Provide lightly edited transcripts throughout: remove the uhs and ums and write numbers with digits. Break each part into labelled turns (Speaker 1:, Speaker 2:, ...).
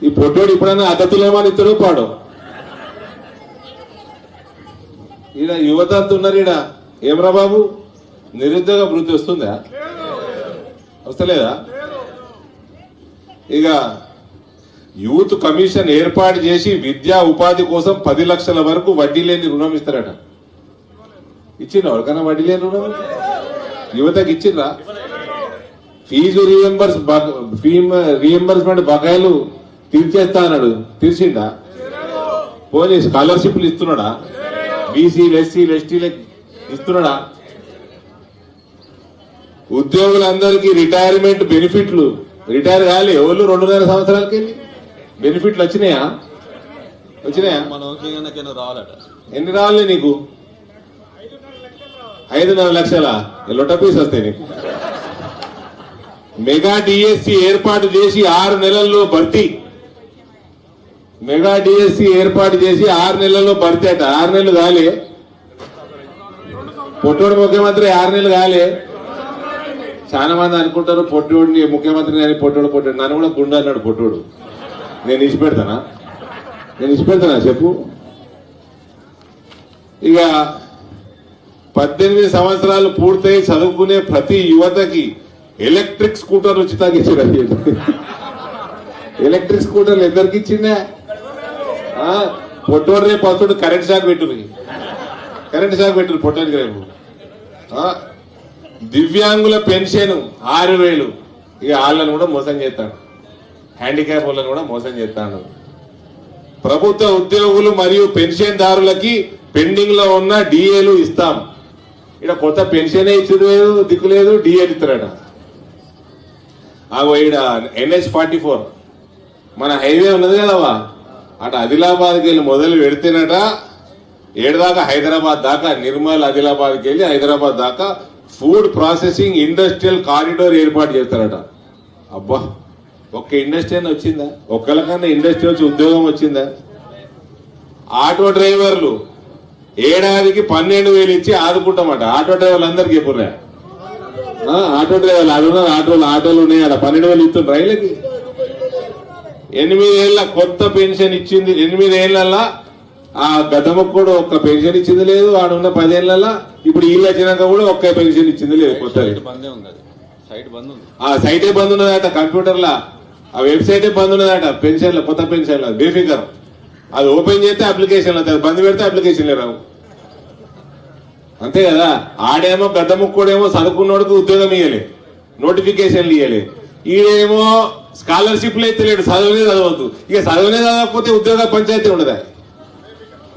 Speaker 1: ఈ పొట్టోడు ఇప్పుడన్నా అద్దతులేమని ఇతడు పాడు. ఈడ యువత అంత ఉన్నారు. ఈడ ఏమరా బాబు నిరుద్యోగ వృత్తి వస్తుందా? వస్తలేదా? ఇక యూత్ కమిషన్ ఏర్పాటు చేసి విద్యా ఉపాధి కోసం 10 లక్షల వరకు వడ్డీ లేని రుణం ఇస్తారట. ఇచ్చిండ్రా ఎవరికైనా వడ్డీ లేని రుణం? యువతకి ఇచ్చిండ్రా? ఫీజు రీఎంబర్స్మెంట్ బకాయిలు తీర్చేస్తా అన్నాడు, తీర్చిండా? పోనీ స్కాలర్షిప్లు ఇస్తున్నాడా? బీసీలు ఎస్సీలు ఎస్టీలకు ఇస్తున్నాడా? ఉద్యోగులందరికీ రిటైర్మెంట్ బెనిఫిట్లు రిటైర్ కాలే ఎవరు 2.5 సంవత్సరాలకి బెనిఫిట్లు వచ్చినాయా? ఎన్ని రావాలి నీకు? 5.5 లక్షల లొట్ట పీస్ వస్తాయి నీకు. మెగా డిఎస్సి ఏర్పాటు చేసి 6 నెలల్లో భర్తీ. మెగా డిఎస్సి ఏర్పాటు చేసి 6 నెలల్లో భర్తీ అట. 6 నెలలు కాలే. పొట్టోడు ముఖ్యమంత్రి 6 నెలలు కాలే. చాలా మంది అనుకుంటారు పొట్టోడిని ముఖ్యమంత్రిని అని. పొట్టోడు నన్ను కూడా గుండు అన్నాడు పొట్టోడు. నేను ఇచ్చిపెడతానా? చెప్పు. ఇక 18 సంవత్సరాలు పూర్తయి చదువుకునే ప్రతి యువతకి ఎలక్ట్రిక్ స్కూటర్ ఉచితంగా ఇచ్చారు. ఎలక్ట్రిక్ స్కూటర్లు ఎందరికి ఇచ్చిండే? పొట్టోడు రేపు వస్తుడు కరెంట్ షాక్ పెట్టు పొట్టోడికి రేపు. దివ్యాంగుల పెన్షన్ 6,000. ఇక వాళ్ళని కూడా మోసం చేస్తాడు. హ్యాండిక్యాప్ వాళ్ళని కూడా మోసం చేస్తాడు. ప్రభుత్వ ఉద్యోగులు మరియు పెన్షన్దారులకి పెండింగ్ లో ఉన్న డిఏలు ఇస్తాం. ఇక్కడ కొత్త పెన్షనే ఇచ్చుడు లేదు, దిక్కు లేదు, డిఏలు ఇస్తారట. ఈడ NH-44 మన హైవే ఉన్నది కదవా, అటు ఆదిలాబాద్కి వెళ్ళి మొదలు పెడితేనట ఏడుదాకా హైదరాబాద్ దాకా, నిర్మల్ ఆదిలాబాద్కి వెళ్ళి హైదరాబాద్ దాకా ఫుడ్ ప్రాసెసింగ్ ఇండస్ట్రియల్ కారిడోర్ ఏర్పాటు చేస్తారట. అబ్బా, ఒక్క ఇండస్ట్రీ అని వచ్చిందా? ఒక్కరికన్నా ఇండస్ట్రీ వచ్చి ఉద్యోగం వచ్చిందా? ఆటో డ్రైవర్లు ఏడాదికి 12,000 ఇచ్చి ఆదుకుంటామట. ఆటో డ్రైవర్లు అందరికి ఎప్పుడురా? ఆటో డ్రైవర్లు అడుగున్నారు. ఆటోలు ఉన్నాయి అలా 12,000 ఇస్తుంది రైళ్ళకి. 8 ఏళ్ల కొత్త పెన్షన్ ఇచ్చింది. 8 ఏళ్లలో ఆ గతముకు కూడా ఒక్క పెన్షన్ ఇచ్చింది లేదు. ఆడున్న 10 ఏళ్లలో ఇప్పుడు వీళ్ళు వచ్చినాక కూడా ఒక్క పెన్షన్ ఇచ్చింది లేదు. కొత్త సైటే బంద్ ఉన్నదట. కంప్యూటర్లా ఆ వెబ్సైటే బంద్ ఉన్నదట. పెన్షన్ల కొత్త పెన్షన్ల బేఫికర్. అది ఓపెన్ చేస్తే అప్లికేషన్లు అవుతాయి, బంద్ పెడితే అప్లికేషన్లే రావు. అంతే కదా. ఆడేమో గద్దముక్కడేమో చదువుకున్నోడికి ఉద్యోగం ఇవ్వలే, నోటిఫికేషన్లు ఇవ్వలే. ఈడేమో స్కాలర్షిప్లు అయితే లేడు, చదవనే చదవద్దు. ఇక చదవనే చదవకపోతే ఉద్యోగ పంచాయతీ ఉండదా,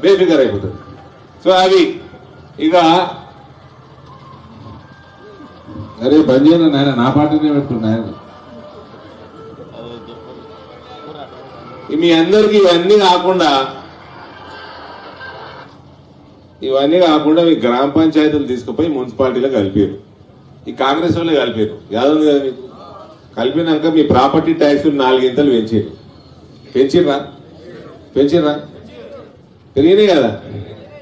Speaker 1: బేఫికర్ అయిపోతుంది. సో అవి ఇక అరే బంద్ చేయను నాయన, నా పాటనే పెడుతున్నా. మీ అందరికి ఇవన్నీ కాకుండా మీ గ్రామ పంచాయతీలు తీసుకుపోయి మున్సిపాలిటీలో కలిపారు. ఈ కాంగ్రెస్ వాళ్ళే కలిపారు. యాదవ్ కదా మీకు. కలిపినాక మీ ప్రాపర్టీ ట్యాక్స్ 4 ఇంతలు పెంచిర్రా పెరిగినాయి కదా.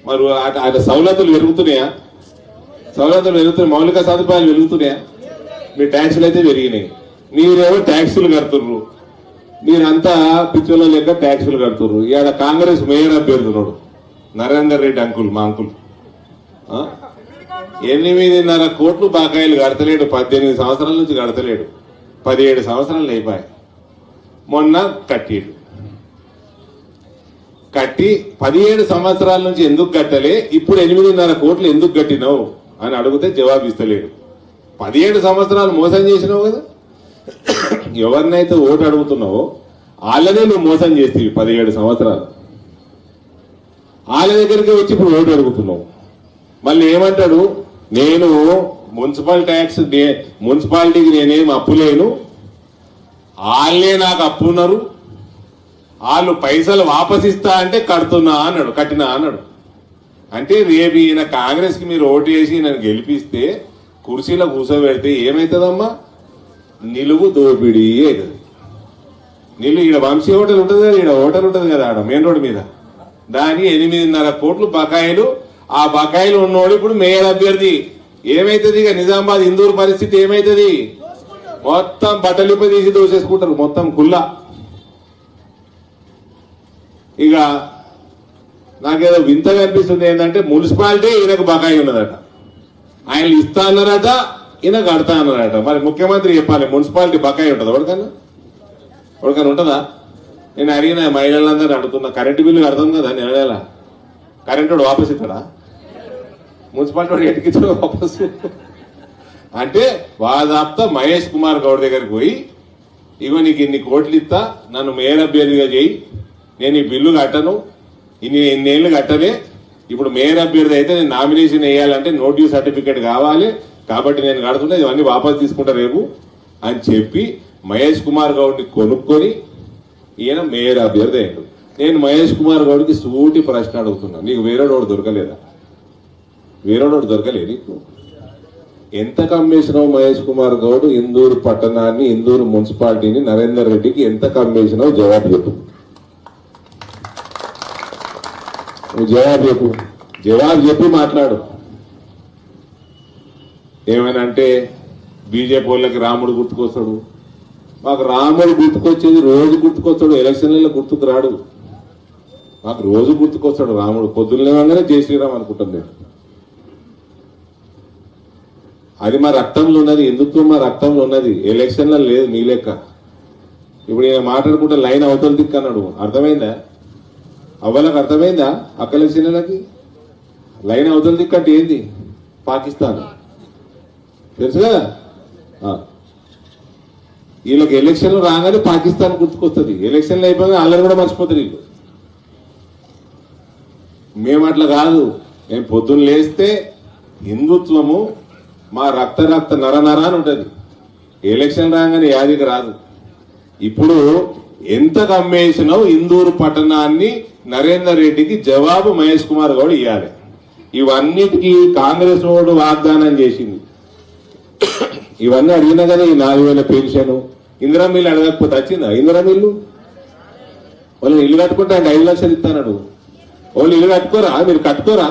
Speaker 1: మరి అటు సౌలతులు పెరుగుతున్నాయా? మౌలిక సదుపాయాలు పెరుగుతున్నాయా? మీ ట్యాక్సులు అయితే పెరిగినాయి. మీరేమో ట్యాక్సులు కడుతుర్రు. మీరంతా పిచ్చోళ్ళ లెక్క ట్యాక్సులు కడుతుర్రు. ఇవాళ కాంగ్రెస్ మేయర్ అభ్యర్థున్నాడు నరేందర్ రెడ్డి అంకుల్, మా అంకుల్ 8.5 కోట్లు బకాయిలు కడతలేడు. 18 సంవత్సరాల నుంచి కడతలేడు. 17 సంవత్సరాలు అయిపోయాయి. మొన్న కట్టి 17 సంవత్సరాల నుంచి ఎందుకు కట్టలే, ఇప్పుడు 8.5 కోట్లు ఎందుకు కట్టినావు అని అడిగితే జవాబు ఇస్తలేడు. 17 సంవత్సరాలు మోసం చేసినావు కదా. ఎవరినైతే ఓటు అడుగుతున్నావో వాళ్ళనే నువ్వు మోసం చేస్తేవి 17 సంవత్సరాలు. వాళ్ళ దగ్గరికి వచ్చి ఇప్పుడు ఓటు అడుగుతున్నావు. మళ్ళీ ఏమంటాడు, నేను మున్సిపాలిటీకి నేనేం అప్పు లేను, వాళ్ళే నాకు అప్పు ఉన్నారు, వాళ్ళు పైసలు వాపసిస్తా అంటే కట్టినా అన్నాడు. అంటే రేపు ఈయన కాంగ్రెస్ కి మీరు ఓటు వేసి నన్ను గెలిపిస్తే కుర్చీలో కూర్చోబెడితే ఏమవుతుందమ్మా? నిలువు దోపిడీ అవుతుంది. ఈడ వంశీ హోటల్ ఉంటుంది కదా, ఈడ హోటల్ ఉంటుంది కదా ఆడ మెయిన్ రోడ్ మీద. దాని 8.5 కోట్లు బకాయిలు. ఆ బకాయిలు ఉన్నోడు ఇప్పుడు మేయర్ అభ్యర్థి. ఏమైతుంది ఇక నిజామాబాద్ ఇందూరు పరిస్థితి ఏమైతుంది? మొత్తం బట్టలిప్ప తీసి దోసేసుకుంటారు, మొత్తం కుల్లా. ఇక నాకేదో వింతగా అనిపిస్తుంది ఏంటంటే మున్సిపాలిటీ ఈయనకు బకాయి ఉన్నదట, ఆయన ఇస్తా అన్నారట, ఈయన కడతా అన్నారట. మరి ముఖ్యమంత్రి చెప్పాలి మున్సిపాలిటీ బకాయి ఉంటుందా? ఎవరికైనా ఉంటుందా? నేను అడిగిన మహిళలందరూ అడుగుతున్నా, కరెంటు బిల్లు కడతాం కదా నెల నెల, కరెంటు వాడు వాపస్ ఇస్తాడా? మున్సిపాలిటీ వాడు ఎటుకిచ్చాడు వాపసు? అంటే వాదాప్తా మహేష్ కుమార్ గౌడ్ దగ్గరికి పోయి, ఇగో నీకు ఇన్ని కోట్లు ఇస్తా, నన్ను మేయర్ అభ్యర్థిగా చేయి, నేను ఈ బిల్లు కట్టను, ఇన్నేళ్ళు కట్టలే, ఇప్పుడు మేయర్ అభ్యర్థి అయితే నేను నామినేషన్ వేయాలంటే నోటీస్ సర్టిఫికేట్ కావాలి, కాబట్టి నేను కడుతున్నా, ఇవన్నీ వాపసు తీసుకుంటా రేపు అని చెప్పి మహేష్ కుమార్ గౌడ్ని కొనుక్కొని ఈయన మేయర్ అభ్యర్థి అయ్యాడు. నేను మహేష్ కుమార్ గౌడ్కి సూటి ప్రశ్న అడుగుతున్నా, నీకు వేరేవాడు దొరకలేదా? వేరేవాడు దొరకలే నీకు? ఎంత కమ్మేసినావు మహేష్ కుమార్ గౌడ్ ఇందూరు పట్టణాన్ని, ఇందూరు మున్సిపాలిటీని నరేందర్ రెడ్డికి ఎంత కమ్మేసినావు? జవాబు చెప్పు, నువ్వు జవాబు చెప్పి మాట్లాడు. ఏమైనా అంటే బీజేపీ వాళ్ళకి రాముడు గుర్తుకొస్తాడు, మాకు రాముడు గుర్తుకొచ్చేది రోజు గుర్తుకొస్తాడు, ఎలక్షన్లలో గుర్తుకు రాడు, మాకు రోజు గుర్తుకొస్తాడు రాముడు. పొద్దున్నేగానే జై శ్రీరామ్ అనుకుంటాం నేను. అది మా రక్తంలో ఉన్నది, హిందుత్వం మా రక్తంలో ఉన్నది, ఎలక్షన్లో లేదు నీ లెక్క. ఇప్పుడు ఈయన మాట్లాడుకుంటే లైన్ అవతల దిక్కు అన్నాడు, అర్థమైందా? అవ్వలకు అర్థమైందా? అక్క ఎలక్షన్లకి లైన్ అవతల దిక్కు అంటే ఏంది? పాకిస్తాన్ తెలుసు కదా. వీళ్ళకి ఎలక్షన్లు రాగానే పాకిస్తాన్ గుర్తుకొస్తుంది, ఎలక్షన్లు అయిపోయినా వాళ్ళని కూడా మర్చిపోతారు వీళ్ళు. మేము అట్లా కాదు, మేము పొద్దున్న లేస్తే హిందుత్వము మా రక్త నర అని ఉంటుంది, ఎలక్షన్ రాగానే యాదికి రాదు. ఇప్పుడు ఎంత కమ్మేసినావు ఇందూరు పట్టణాన్ని నరేందర్ రెడ్డికి జవాబు మహేష్ కుమార్ గౌడ్ ఇవ్వాలి. ఇవన్నిటికీ కాంగ్రెస్ వాడు వాగ్దానం చేసింది. ఇవన్నీ అడిగినా కదా, ఈ 4,000 పెన్షన్, ఇందిరా మిల్లు అడగకపోతే వచ్చిందా? ఇందిరా మిల్లు వాళ్ళు ఇల్లు కట్టుకుంటే ఆయన 5 లక్షలు ఇస్తాడు. వాళ్ళు ఇల్లు కట్టుకోరా? మీరు కట్టుకోరా?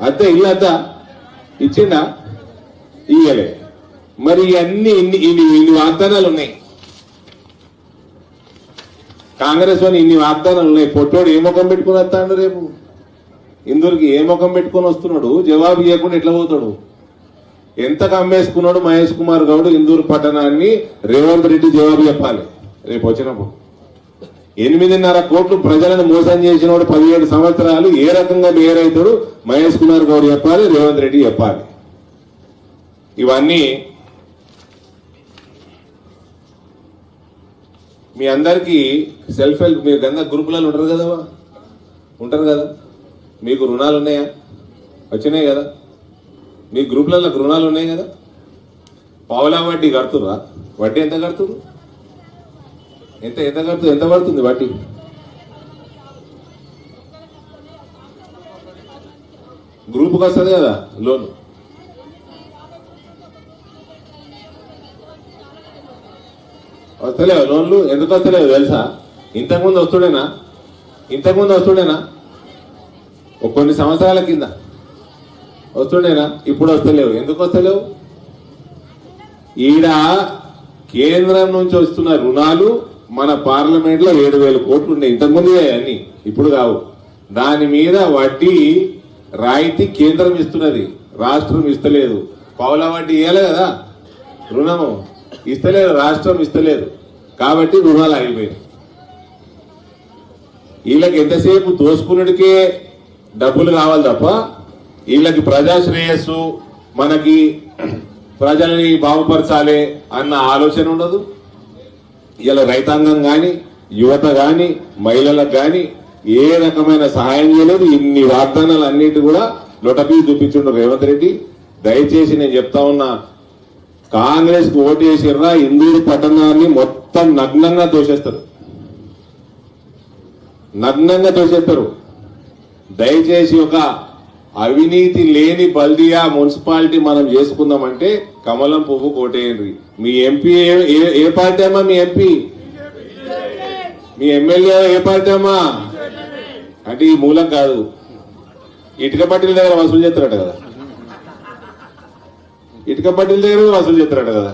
Speaker 1: అద్దా ఇల్లు అద్దా ఇచ్చిండా? ఇయ్యలే. మరి ఇవన్నీ ఇన్ని వాగ్దానాలు ఉన్నాయి కాంగ్రెస్ వాళ్ళు, ఇన్ని వాగ్దానాలు ఉన్నాయి. పొట్టోడు ఏ ముఖం పెట్టుకుని వస్తాడు రేపు? ఇందూరుకి ఏ ముఖం పెట్టుకుని వస్తున్నాడు? జవాబు ఇవ్వకుండా ఎట్లా పోతాడు? ఎంత కమ్మేసుకున్నాడు మహేష్ కుమార్ గౌడ్ ఇందూరు పట్టణాన్ని? రేవంత్ రెడ్డి జవాబు చెప్పాలి రేపు వచ్చినప్పుడు. 8.5 కోట్లు ప్రజలను మోసం చేసినోడు 17 సంవత్సరాలు ఏ రకంగా మేయర్ అవుతాడు? మహేష్ కుమార్ గౌడ్ చెప్పాలి, రేవంత్ రెడ్డి చెప్పాలి. ఇవన్నీ మీ అందరికీ సెల్ఫ్ హెల్ప్, మీరు గంగా గ్రూపులలో ఉంటారు కదా, మీకు రుణాలు ఉన్నాయా? వచ్చినాయి కదా, మీ గ్రూపులలో రుణాలు ఉన్నాయి కదా. పావులా వడ్డీ కడుతురా? వడ్డీ ఎంత కడుతురు? ఎంత పడుతుంది వడ్డీ? గ్రూప్కి వస్తుంది కదా లోన్. వస్తలేవు లోన్లు? ఎందుకు వస్తలేవు తెలుసా? ఇంతకుముందు వస్తుండేనా? కొన్ని సంవత్సరాల కింద వస్తుండేనా? ఇప్పుడు వస్తలేవు. ఎందుకు వస్తలేవు? ఈడ కేంద్రం నుంచి వస్తున్న రుణాలు మన పార్లమెంట్ లో 7,000 కోట్లు ఉన్నాయి. ఇంతకుముందే అన్ని, ఇప్పుడు కావు. దాని మీద వడ్డీ రాయితీ కేంద్రం ఇస్తున్నది, రాష్ట్రం ఇస్తలేదు. పావుల వడ్డీ ఇవ్వాలి కదా, రుణము ఇస్తలేదు, రాష్ట్రం ఇస్తలేదు. కాబట్టి రుణాలు ఆగిపోయాయి. వీళ్ళకి ఎంతసేపు దోసుకున్నడికే డబ్బులు కావాలి తప్ప వీళ్ళకి ప్రజా శ్రేయస్సు, మనకి ప్రజల్ని బాగుపరచాలి అన్న ఆలోచన ఉండదు. ఇలా రైతాంగం కానీ, యువత కానీ, మహిళలకు కానీ ఏ రకమైన సహాయం చేయలేదు. ఇన్ని వాగ్దానాలు అన్నిటి కూడా లొటపీ చూపించుండు రేవంత్ రెడ్డి. దయచేసి నేను చెప్తా ఉన్నా, కాంగ్రెస్ కు ఓటు వేసిర్రా, ఇందూరు పట్టణాన్ని మొత్తం నగ్నంగా తోసేస్తారు. దయచేసి ఒక అవినీతి లేని బల్దియా మున్సిపాలిటీ మనం చేసుకుందామంటే కమలం పువ్వు కోటేయండి. మీ ఎంపీ ఏ పార్టీ అమ్మా? మీ ఎంపీ, మీ ఎమ్మెల్యే ఏ పార్టీ అమ్మా? అంటే ఈ మూలం కాదు, ఇటుక పట్టీల దగ్గర వసూలు చేస్తారట కదా, ఇటుక పట్టీల దగ్గర వసూలు చేస్తారట కదా.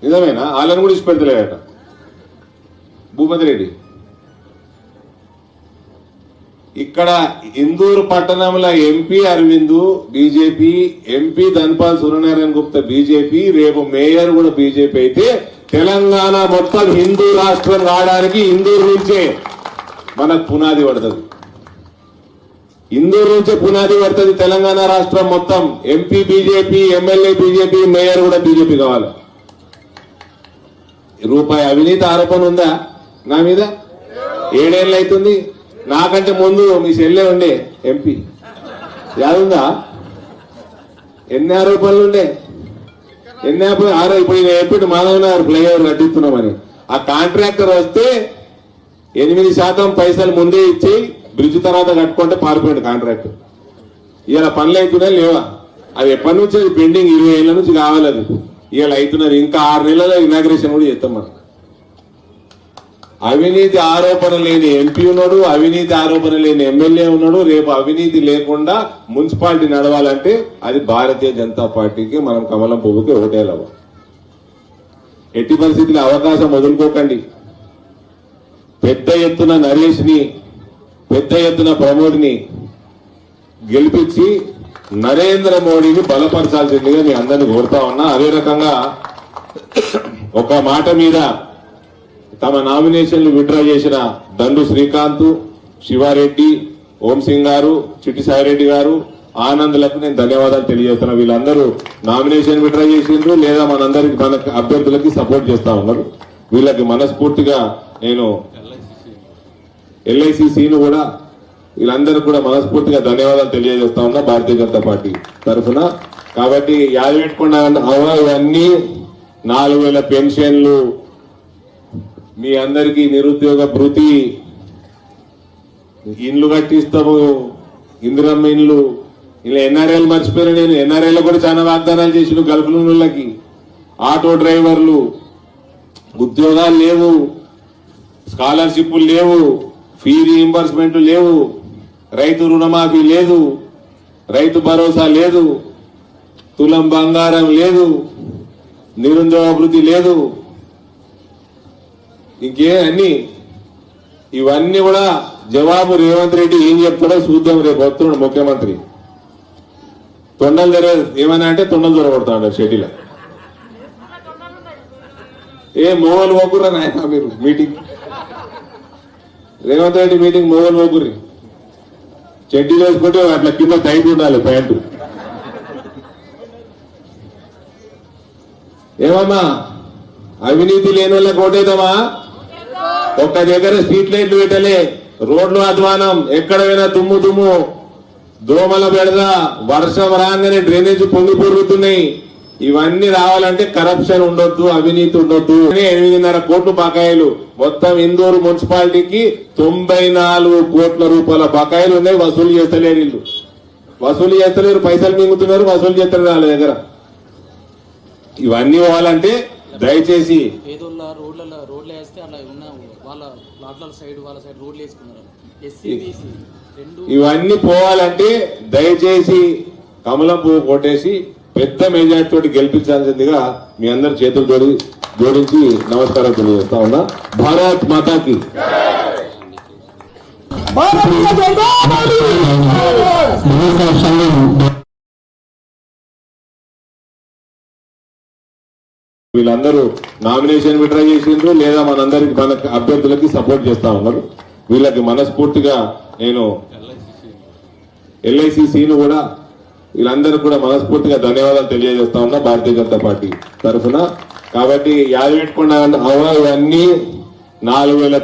Speaker 1: నిజమేనా? వాళ్ళని కూడా ఇచ్చి పెడతలేదట భూపతి రెడ్డి. ఇక్కడ ఇందూరు పట్టణంలో MP Arvind BJP, MP Dhanpal Suryanarayana Gupta BJP, రేపు మేయర్ కూడా బీజేపీ అయితే తెలంగాణ మొత్తం హిందూ రాష్ట్రం రావడానికి ఇందూరు నుంచే మనకు పునాది పడుతుంది. ఇందూరు నుంచే పునాది పడుతుంది తెలంగాణ రాష్ట్రం మొత్తం. MP BJP, MLA BJP, mayor కూడా బీజేపీ కావాలి. రూపాయి అవినీతి ఆరోపణ ఉందా నా మీద? 7 ఏళ్ళు అవుతుంది. నాకంటే ముందు మీ చెల్లె ఉండే ఎంపీ, యాదుందా? ఎన్ని ఆరోపణలు ఉండే? ఇప్పుడు నేను చెప్పిన మాధవనగర్ ఫ్లైఓవర్ కట్టిస్తున్నామని ఆ కాంట్రాక్టర్ వస్తే 8% పైసలు ముందే ఇచ్చి బ్రిడ్జ్ తర్వాత కట్టుకుంటే పారిపోయింది కాంట్రాక్టర్. ఇలా పనులు అవుతున్నాయి లేవా? అది ఎప్పటి నుంచి అది పెండింగ్, 20 ఏళ్ళ నుంచి కావాలి. అది ఇలా అవుతున్నది. ఇంకా 6 నెలల ఇనాగ్రేషన్ కూడా చేస్తాం మనం. అవినీతి ఆరోపణ లేని ఎంపీ ఉన్నాడు, అవినీతి ఆరోపణ లేని ఎమ్మెల్యే ఉన్నాడు. రేపు అవినీతి లేకుండా మున్సిపాలిటీ నడవాలంటే అది భారతీయ జనతా పార్టీకి, మనం కమలం పువ్వుకి ఓటేయాలి. ఎట్టి పరిస్థితుల్లో అవకాశం వదులుకోకండి. పెద్ద ఎత్తున నరేష్ ని, పెద్ద ఎత్తున ప్రమోద్ ని గెలిపించి నరేంద్ర మోడీని బలపరచాల్సిందిగా మీ అందరినీ కోరుతా ఉన్నా. అదే రకంగా ఒక మాట మీద తమ నామినేషన్లు విత్డ్రా చేసిన దండు శ్రీకాంత్, శివారెడ్డి, ఓం సింగ్ గారు, చిట్టి సాయిరెడ్డి గారు, ఆనంద్లకు నేను ధన్యవాదాలు తెలియజేస్తున్నా. వీళ్ళందరూ నామినేషన్ విత్డ్రా చేసిండ్రు లేదా మన అభ్యర్థులకి సపోర్ట్ చేస్తా ఉన్నారు. వీళ్ళకి మనస్ఫూర్తిగా నేను LICను కూడా వీళ్ళందరూ కూడా మనస్ఫూర్తిగా ధన్యవాదాలు తెలియజేస్తా ఉన్నా భారతీయ జనతా పార్టీ తరఫున. కాబట్టి యాది పెట్టుకున్నా ఇవన్నీ 4000 పెన్షన్లు, మీ అందరికీ నిరుద్యోగ భృతి, ఇండ్లు కట్టిస్తాము, ఇందిరమ్మ ఇండ్లు. ఇలా NRL మర్చిపోయినా నేను. NRL కూడా చాలా వాగ్దానాలు చేసిన గల్ఫ్లకి. ఆటో డ్రైవర్లు ఉద్యోగాలు లేవు, స్కాలర్షిప్లు లేవు, ఫీ రీయింబర్స్మెంట్ లేవు, రైతు రుణమాఫీ లేదు, రైతు భరోసా లేదు, తులం బంగారం లేదు, నిరుద్యోగ భృతి లేదు, ఇంకే అన్ని. ఇవన్నీ కూడా జవాబు రేవంత్ రెడ్డి ఏం చెప్తాడో చూద్దాం. రేపు వస్తున్నాడు ముఖ్యమంత్రి. తొండలు తెరవదు ఏమన్నా అంటే తొండలు దొరకొడతాడు షెడ్యూల్. మోహన్ పోకుర్రా నాయన మీరు మీటింగ్. రేవంత్ రెడ్డి మీటింగ్ మోహన్ పోకుర్రి. షెడ్యూల్ వేసుకుంటే అట్లా కింద టైట్ ఉండాలి ప్యాంటు. ఏమమ్మా అవినీతి లేని వాళ్ళకి ఓటేద్దామా? ఒక్క దగ్గర స్ట్రీట్ లైట్లు పెట్టలే, రోడ్లు అధ్వానం, ఎక్కడ పోయినా దుమ్ము, దోమల బెడద, వర్షం రాగానే డ్రైనేజ్ పొంగి పొరుగుతున్నాయి. ఇవన్నీ రావాలంటే కరప్షన్ ఉండొద్దు, అవినీతి ఉండొద్దు. 8.5 కోట్ల బకాయిలు మొత్తం ఇందూరు మున్సిపాలిటీకి 94 కోట్ల రూపాయల బకాయిలు ఉన్నాయి. వసూలు చేస్తలేరు వీళ్ళు. వసూలు చేస్తలేరు, పైసలు మింగుతున్నారు, వసూలు చేస్తలేరు వాళ్ళ దగ్గర. ఇవన్నీ పోవాలంటే దయచేసి
Speaker 2: రోడ్లు వేస్తే అలా ఉన్న వాళ్ళ సైడ్ రోడ్లు వేసుకున్నారు.
Speaker 1: ఇవన్నీ పోవాలంటే దయచేసి కమలం పువ్వు కొట్టేసి పెద్ద మెజార్టీ తోటి గెలిపించాల్సిందిగా మీ అందరి చేతులు జోడించి నమస్కారం తెలియజేస్తా ఉన్నా. భారత్ మాతాకి. వీళ్ళందరూ నామినేషన్ విత్డ్రా చేసిండ్రు లేదా మన అభ్యర్థులకి సపోర్ట్ చేస్తా ఉన్నారు. వీళ్ళకి మనస్ఫూర్తిగా నేను LICను కూడా వీళ్ళందరూ కూడా మనస్ఫూర్తిగా ధన్యవాదాలు తెలియజేస్తా ఉన్నా భారతీయ జనతా పార్టీ తరఫున. కాబట్టి యాది పెట్టుకున్నా ఇవన్నీ 4000